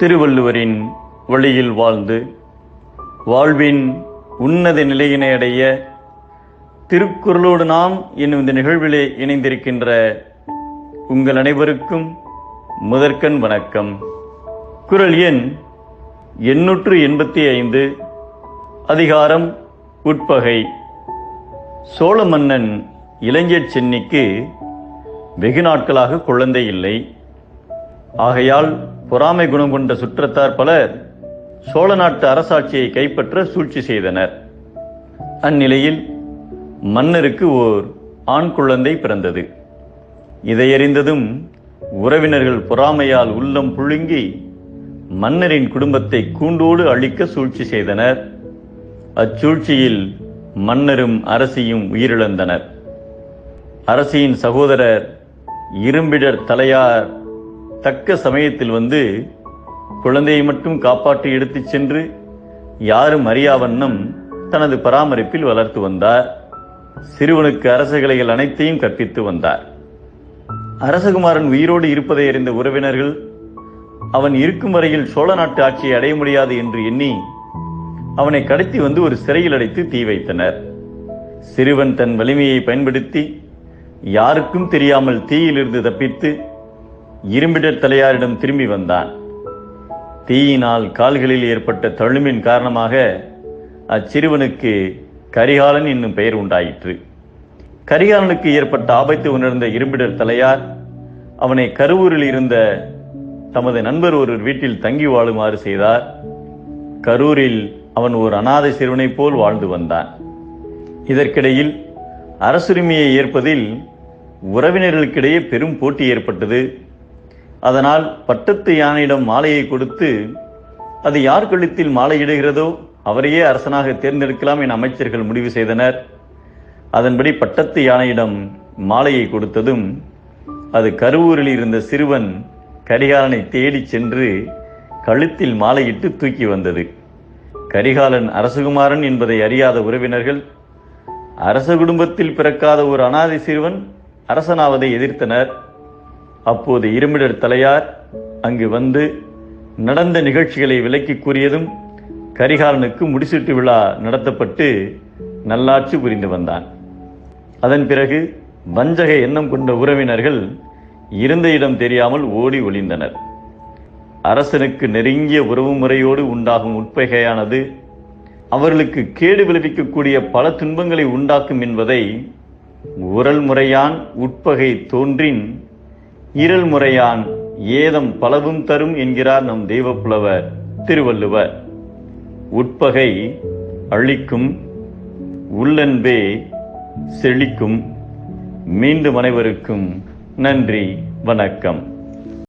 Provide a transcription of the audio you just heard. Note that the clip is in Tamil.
திருவள்ளுவரின் வழியில் வாழ்ந்து வாழ்வின் உன்னத நிலையினை அடைய திருக்குறளோடு நாம் என்னும் இந்த நிகழ்விலே இணைந்திருக்கின்ற உங்கள் அனைவருக்கும் முதற்கண் வணக்கம். குறள் எண் 885, அதிகாரம் உட்பகை. சோழ மன்னன் இலங்கைச் சென்னிக்கு வெகு நாட்களாக குழந்தை இல்லை. ஆகையால் பொறாமை குணம் கொண்ட சுற்றத்தார் பலர் சோழ நாட்டு அரசாட்சியை கைப்பற்ற சூழ்ச்சி செய்தனர். அந்நிலையில் மன்னருக்கு ஓர் ஆண் குழந்தை பிறந்தது. இதையறிந்ததும் உறவினர்கள் பொறாமையால் உள்ளம் புழுங்கி மன்னரின் குடும்பத்தை கூண்டோடு அழிக்க சூழ்ச்சி செய்தனர். அச்சூழ்ச்சியில் மன்னரும் அரசியும் உயிரிழந்தனர். அரசியின் சகோதரர் இரும்பிடர் தலையார் தக்க சமயத்தில் வந்து குழந்தையை மட்டும் காப்பாற்றி எடுத்துச் சென்று யாரும் அறியாவண்ணம் தனது பராமரிப்பில் வளர்த்து வந்தார். சிறுவனுக்கு அரச கலைகள் அனைத்தையும் கற்பித்து வந்தார். அரசகுமாரன் உயிரோடு இருப்பதை அறிந்த உறவினர்கள் அவன் இருக்கும் வரையில் சோழ நாட்டு ஆட்சியை அடைய முடியாது என்று எண்ணி அவனை கடத்தி வந்து ஒரு சிறையில் அடைத்து தீ வைத்தனர். சிறுவன் தன் வலிமையை பயன்படுத்தி யாருக்கும் தெரியாமல் தீயிலிருந்து தப்பித்து இரும்பிடர் தலையாரிடம் திரும்பி வந்தான். தீயினால் கால்களில் ஏற்பட்ட தழும்பின் காரணமாக அச்சிறுவனுக்கு கரிகாலன் என்னும் பெயர் உண்டாயிற்று. கரிகாலனுக்கு ஏற்பட்ட ஆபத்தை உணர்ந்த இரும்பிடர் தலையார் அவனை கருவூரில் இருந்த தமது நண்பர் ஒருவர் வீட்டில் தங்கி வாழுமாறு செய்தார். கரூரில் அவன் ஒரு அனாதை சிறுவனைப் போல் வாழ்ந்து வந்தான். இதற்கிடையில் அரசுரிமையை ஏற்பதில் உறவினர்களுக்கிடையே பெரும் போட்டி ஏற்பட்டது. அதனால் பட்டத்து யானையிடம் மாலையை கொடுத்து அது யார் கழுத்தில் மாலையிடுகிறதோ அவரையே அரசனாக தேர்ந்தெடுக்கலாம் என அமைச்சர்கள் முடிவு செய்தனர். அதன்படி பட்டத்து யானையிடம் மாலையை கொடுத்ததும் அது கருவூரில் இருந்த சிறுவன் கரிகாலனை தேடிச் சென்று கழுத்தில் மாலையிட்டு தூக்கி வந்தது. கரிகாலன் அரசகுமாரன் என்பதை அறியாத உறவினர்கள் அரச குடும்பத்தில் பிறக்காத ஒரு அனாதை சிறுவன் அரசனாவதை எதிர்த்தனர். அப்போது இரும்பிடர் தலையார் அங்கு வந்து நடந்த நிகழ்ச்சிகளை விளக்கி கூறியதும் கரிகாலனுக்கு முடிசூட்டு விழா நடத்தப்பட்டு நல்லாட்சி புரிந்து வந்தான். அதன் பிறகு வஞ்சக எண்ணம் கொண்ட உறவினர்கள் இருந்த இடம் தெரியாமல் ஓடி ஒளிந்தனர். அரசனுக்கு நெருங்கிய உறவு முறையோடு உண்டாகும் உட்பகையானது அவர்களுக்கு கேடு விளைவிக்கக்கூடிய பல துன்பங்களை உண்டாக்கும் என்பதை உரல் முறையான் உட்பகை தோன்றின் இரல் முறையான் ஏதம் பலவும் தரும் என்கிறார் நம் தெய்வப்புலவர் திருவள்ளுவர். உட்பகை அழிக்கும், உள்ளன்பே செழிக்கும். மீண்டும் அனைவருக்கும் நன்றி, வணக்கம்.